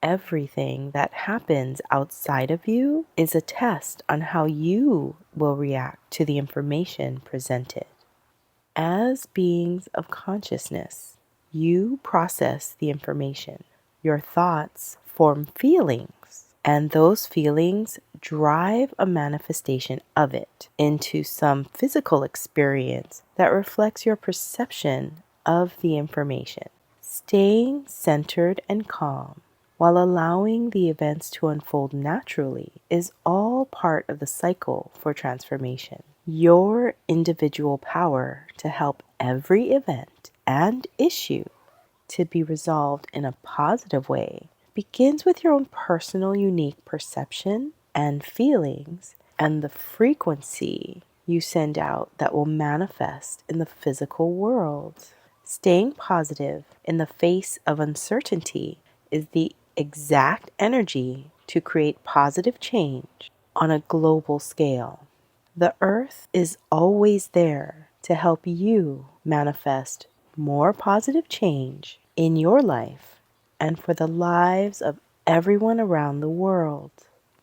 Everything that happens outside of you is a test on how you will react to the information presented. As beings of consciousness, you process the information. Your thoughts form feelings, and those feelings drive a manifestation of it into some physical experience that reflects your perception of the information. Staying centered and calm while allowing the events to unfold naturally is all part of the cycle for transformation. Your individual power to help every event and issue to be resolved in a positive way begins with your own personal unique perception and feelings and the frequency you send out that will manifest in the physical world. Staying positive in the face of uncertainty is the exact energy to create positive change on a global scale. The earth is always there to help you manifest more positive change in your life and for the lives of everyone around the world.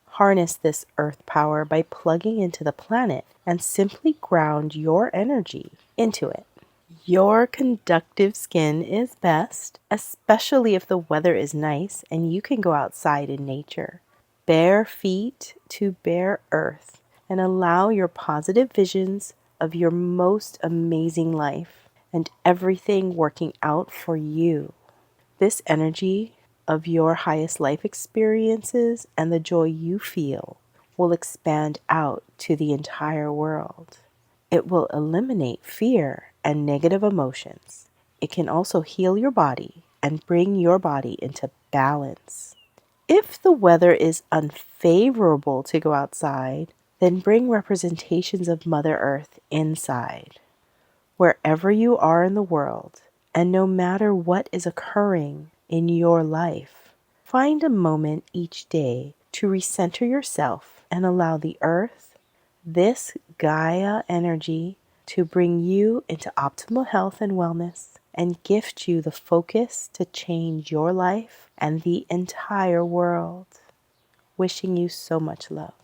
Harness this earth power by plugging into the planet and simply ground your energy into it. Your conductive skin is best, especially if the weather is nice and you can go outside in nature. Bare feet to bare earth and allow your positive visions of your most amazing life and everything working out for you. This energy of your highest life experiences and the joy you feel will expand out to the entire world. It will eliminate fear and negative emotions. It can also heal your body and bring your body into balance. If the weather is unfavorable to go outside, then bring representations of Mother Earth inside. Wherever you are in the world, and no matter what is occurring in your life, find a moment each day to recenter yourself and allow the earth, this Gaia energy, to bring you into optimal health and wellness and gift you the focus to change your life and the entire world. Wishing you so much love.